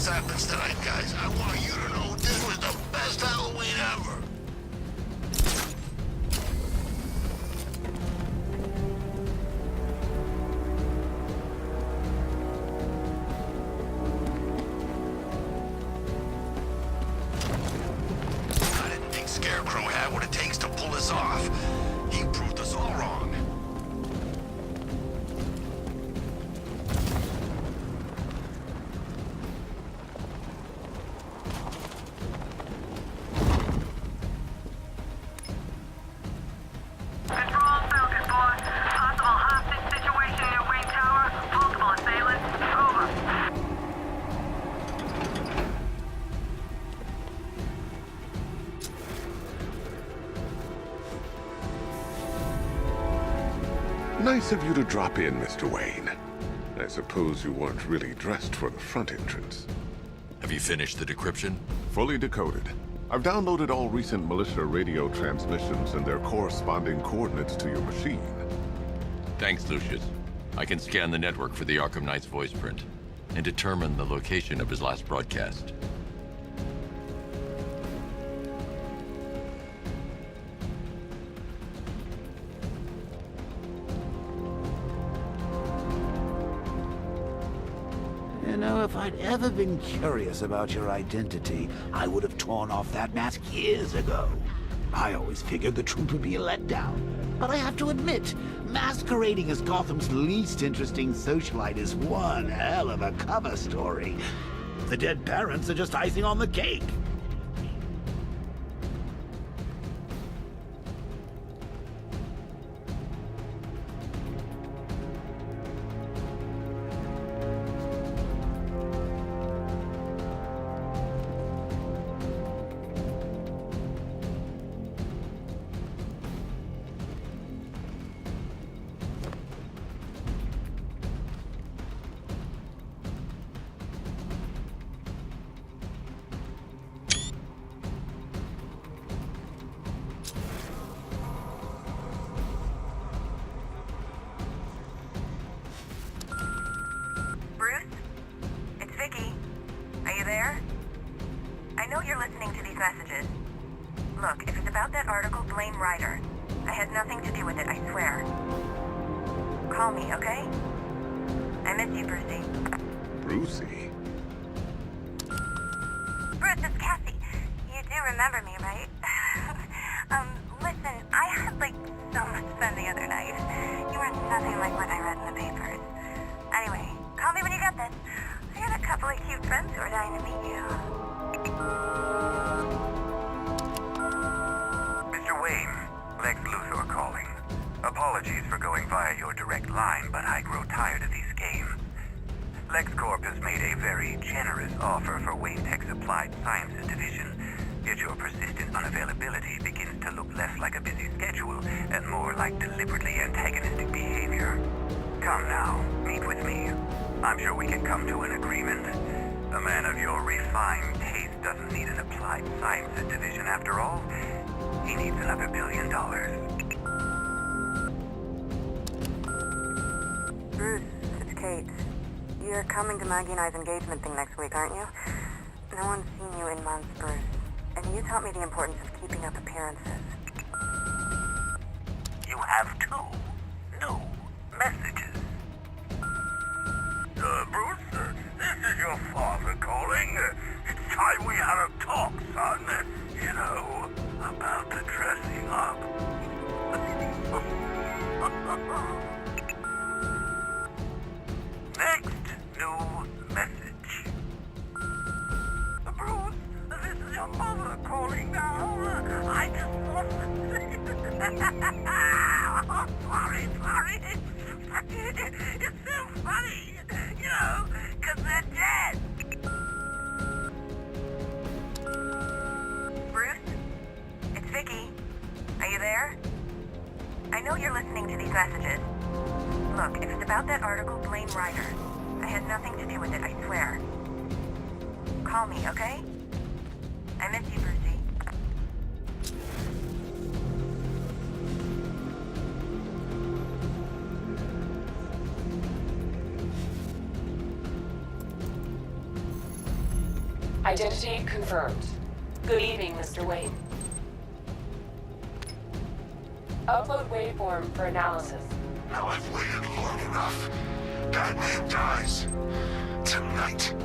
this happens tonight, guys, I want you to know this was the best Halloween ever. I didn't think Scarecrow had what it takes to pull this off. He proved us all wrong. Nice of you to drop in, Mr. Wayne. I suppose you weren't really dressed for the front entrance. Have you finished the decryption? Fully decoded. I've downloaded all recent militia radio transmissions and their corresponding coordinates to your machine. Thanks, Lucius. I can scan the network for the Arkham Knight's voice print and determine the location of his last broadcast. You know, if I'd ever been curious about your identity, I would have torn off that mask years ago. I always figured the truth would be a letdown. But I have to admit, masquerading as Gotham's least interesting socialite is one hell of a cover story. The dead parents are just icing on the cake. I know you're listening to these messages. Look, if it's about that article, blame Ryder. I had nothing to do with it, I swear. Call me, okay? I miss you, Brucey. Brucey? Bruce, it's Cassie. You do remember me, right? Listen, I had, so much fun the other night. You were nothing like what I read in the papers. Anyway, call me when you get this. I got a couple of cute friends who are dying to meet you. Mr. Wayne, Lex Luthor calling. Apologies for going via your direct line, but I grow tired of these games. LexCorp has made a very generous offer for Wayne Tech's Applied Sciences Division, yet your persistent unavailability begins to look less like a busy schedule and more like deliberately antagonistic behavior. Come now, meet with me. I'm sure we can come to an agreement. A man of your refined taste doesn't need an Applied Sciences Division after all. He needs another $1 billion. Bruce, it's Kate. You're coming to Maggie and I's engagement thing next week, aren't you? No one's seen you in months, Bruce. And you taught me the importance of keeping up appearances. You have 2 new messages. Bruce, this is your father calling. It's time we had a talk, son. You know, about the dressing up. Next new message. Bruce, this is your mother calling now. I just want to say... sorry. It's so funny, you know, because they're dead. Bruce? It's Vicky. Are you there? I know you're listening to these messages. Look, if it's about that article, blame Ryder. I had nothing to do with it, I swear. Call me, okay? I miss you, Brucey. Identity confirmed. Good evening, Mr. Wayne. Upload waveform for analysis. Now I've waited long enough. Batman dies. Tonight.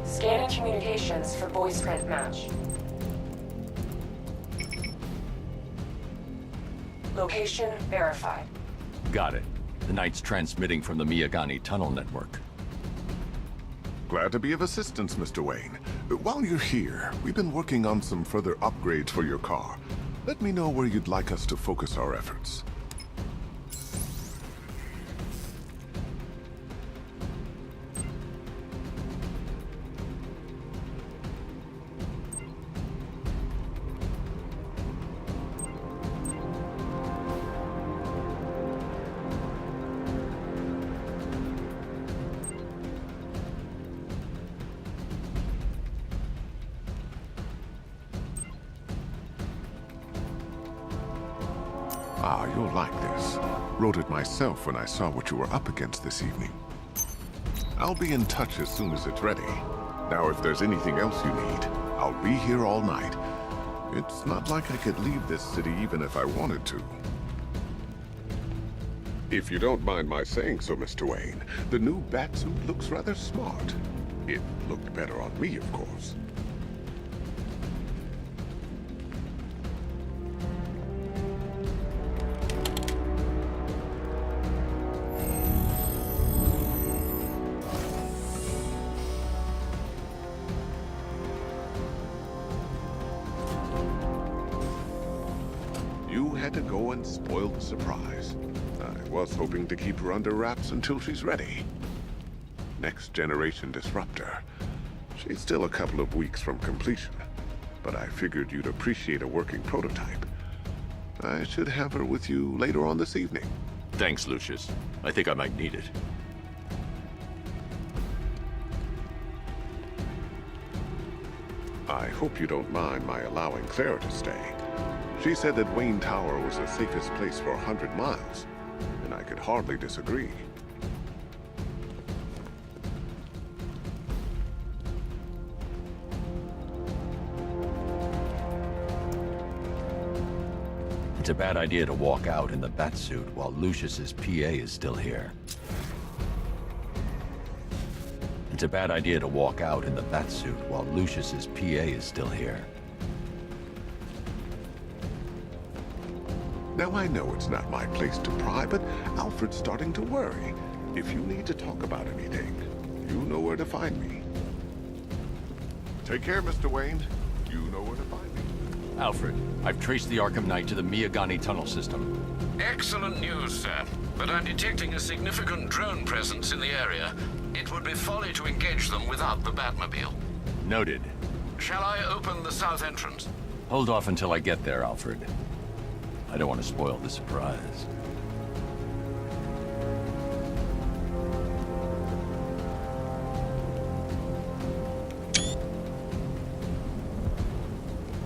Scanning communications for voice print match. Location verified. Got it. The Knight's transmitting from the Miyagani tunnel network. Glad to be of assistance, Mr. Wayne. While you're here, we've been working on some further upgrades for your car. Let me know where you'd like us to focus our efforts. Ah, you'll like this. Wrote it myself when I saw what you were up against this evening. I'll be in touch as soon as it's ready. Now, if there's anything else you need, I'll be here all night. It's not like I could leave this city even if I wanted to. If you don't mind my saying so, Mr. Wayne, the new Batsuit looks rather smart. It looked better on me, of course. You had to go and spoil the surprise. I was hoping to keep her under wraps until she's ready. Next generation disruptor. She's still a couple of weeks from completion, but I figured you'd appreciate a working prototype. I should have her with you later on this evening. Thanks, Lucius. I think I might need it. I hope you don't mind my allowing Clara to stay. She said that Wayne Tower was the safest place for 100 miles, and I could hardly disagree. It's a bad idea to walk out in the Batsuit while Lucius's PA is still here. It's a bad idea to walk out in the Batsuit while Lucius's PA is still here. Now, I know it's not my place to pry, but Alfred's starting to worry. If you need to talk about anything, you know where to find me. Take care, Mr. Wayne. You know where to find me. Alfred, I've traced the Arkham Knight to the Miyagani tunnel system. Excellent news, sir. But I'm detecting a significant drone presence in the area. It would be folly to engage them without the Batmobile. Noted. Shall I open the south entrance? Hold off until I get there, Alfred. I don't want to spoil the surprise.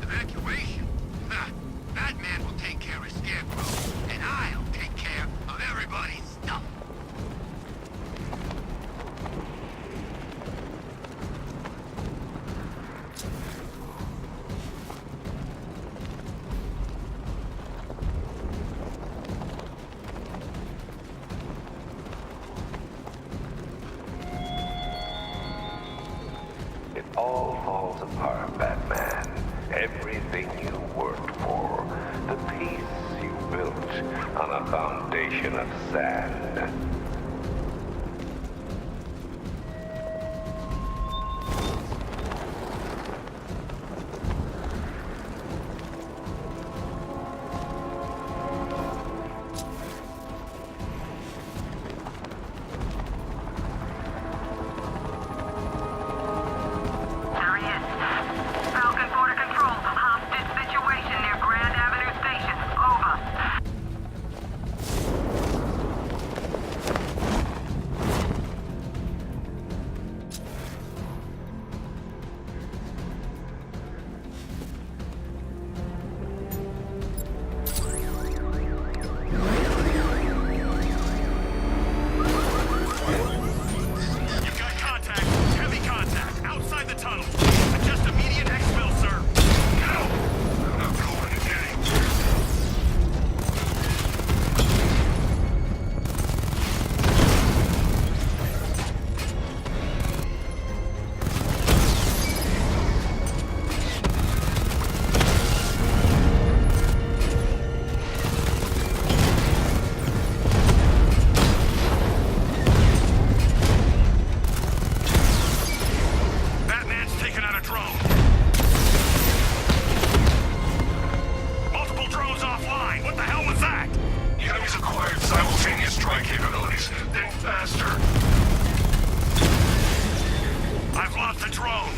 Evacuation? Ha! Batman will take care of Scarecrow, and I'll take care of everybody's stuff. It all falls apart, Batman. Everything you worked for. The peace you built on a foundation of sand. There he is. Falcon Border Control. Hostage situation near Grand Avenue Station. Over. off the drone!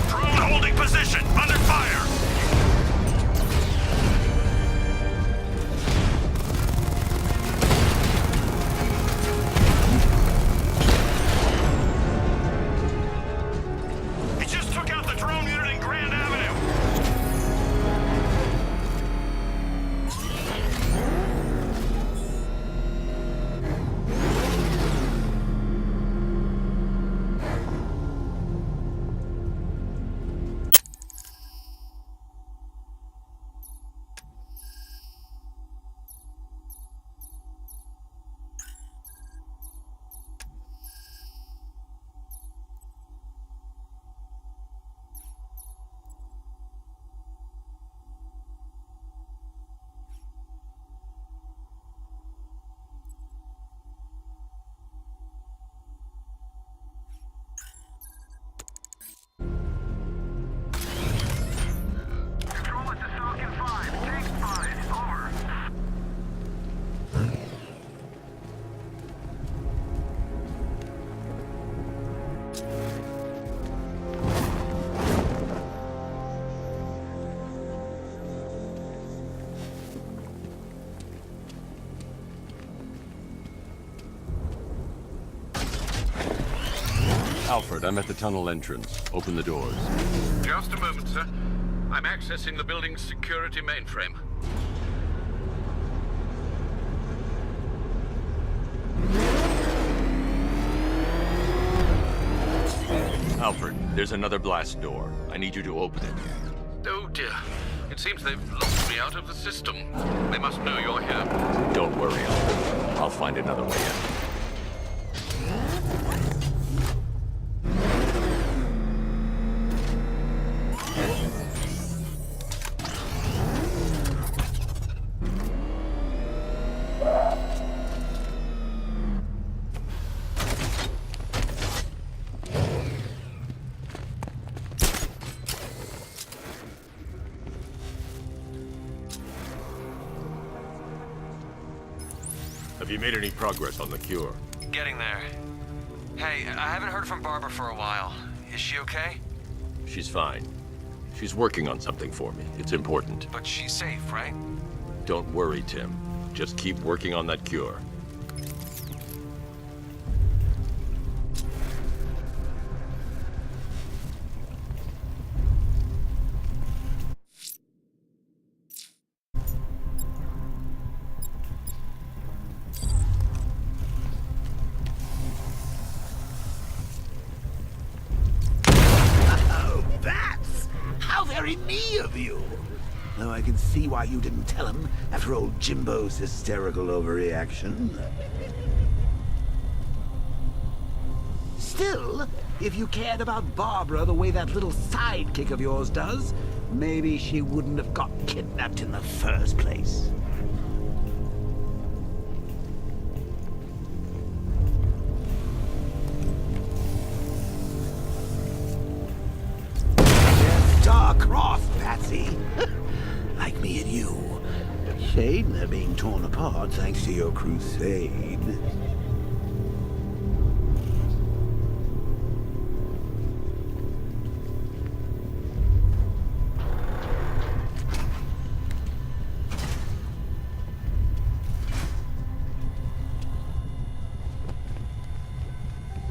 Drone holding position! Under fire! He just took out the drone unit in Grand Avenue! Control, this is Falcon 5. Tank spotted. Over. Alfred, I'm at the tunnel entrance. Open the doors. Just a moment, sir. I'm accessing the building's security mainframe. Alfred, there's another blast door. I need you to open it. Oh dear. It seems they've locked me out of the system. They must know you're here. Don't worry, Alfred. I'll find another way in. Have you made any progress on the cure? Getting there. Hey, I haven't heard from Barbara for a while. Is she okay? She's fine. She's working on something for me. It's important. But she's safe, right? Don't worry, Tim. Just keep working on that cure. Oh, bats! How very me of you! Though I can see why you didn't tell him after old Jimbo's hysterical overreaction. Still, if you cared about Barbara the way that little sidekick of yours does, maybe she wouldn't have got kidnapped in the first place. Star-crossed, Patsy. Like me and you. Shame they're being torn apart thanks to your crusade.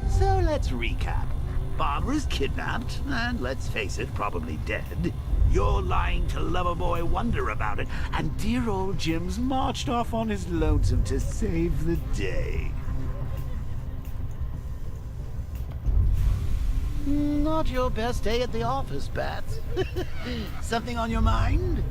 So let's recap. Barbara's kidnapped, and let's face it, probably dead. You're lying to Loverboy Wonder about it, and dear old Jim's marched off on his lonesome to save the day. Not your best day at the office, Bats. Something on your mind?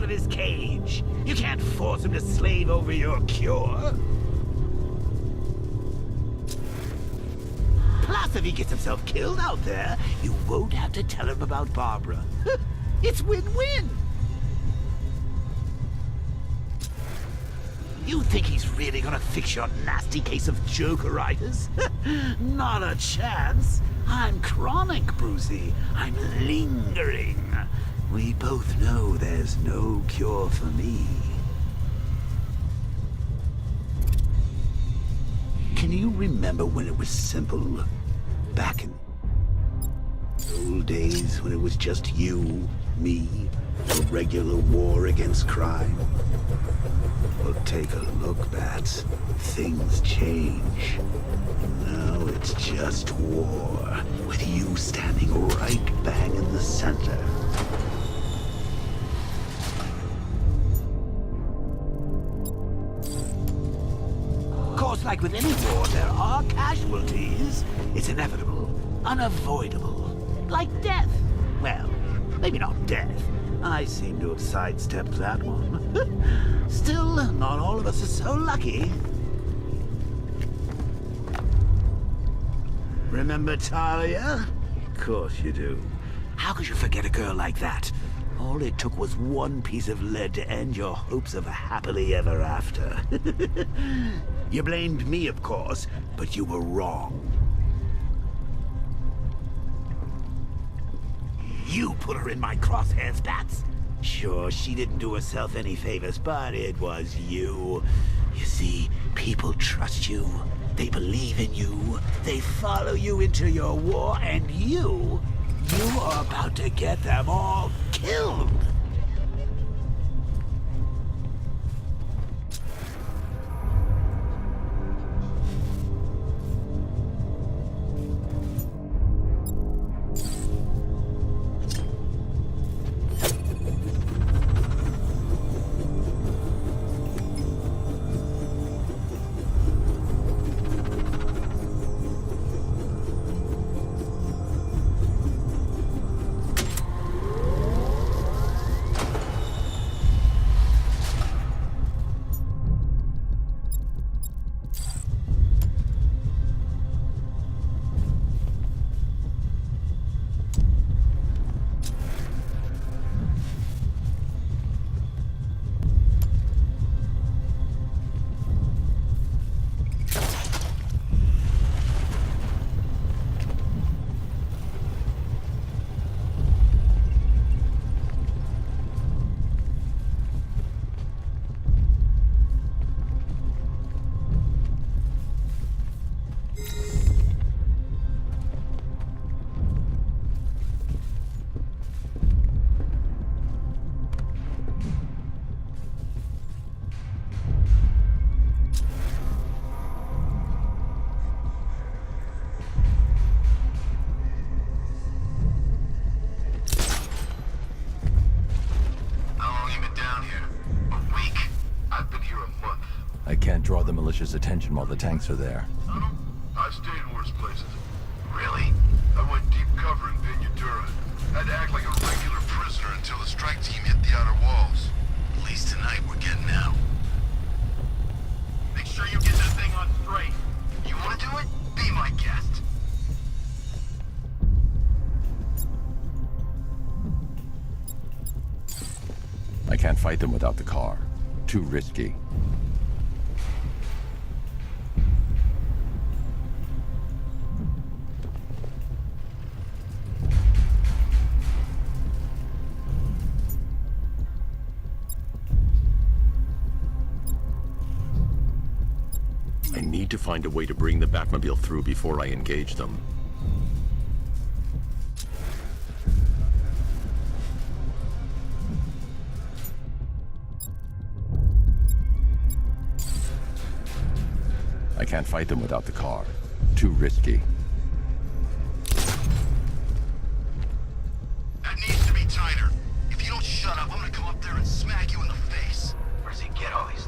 of his cage. You can't force him to slave over your cure. Plus, if he gets himself killed out there, you won't have to tell him about Barbara. It's win-win. You think he's really gonna fix your nasty case of Jokeritis? Not a chance. I'm chronic, Brucey. I'm lingering. We both know there's no cure for me. Can you remember when it was simple? Back in old days when it was just you, me, a regular war against crime? Well, take a look, Bats. Things change. Now it's just war, with you standing right bang in the center. Of course, like with any war, there are casualties. It's inevitable, unavoidable. Like death. Well, maybe not death. I seem to have sidestepped that one. Still, not all of us are so lucky. Remember Talia? Of course you do. How could you forget a girl like that? All it took was one piece of lead to end your hopes of a happily ever after. You blamed me, of course, but you were wrong. You put her in my crosshairs, Bats. Sure, she didn't do herself any favors, but it was you. You see, people trust you. They believe in you. They follow you into your war, and you are about to get them all killed. Draw the militia's attention while the tanks are there. I've stayed in worse places. Really? I went deep cover in Pinyatura. Had to act like a regular prisoner until the strike team hit the outer walls. At least tonight we're getting out. Make sure you get that thing on straight. You want to do it? Be my guest. I can't fight them without the car. Too risky. I need to find a way to bring the Batmobile through before I engage them. I can't fight them without the car. Too risky. That needs to be tighter. If you don't shut up, I'm gonna come up there and smack you in the face. Where's he get all these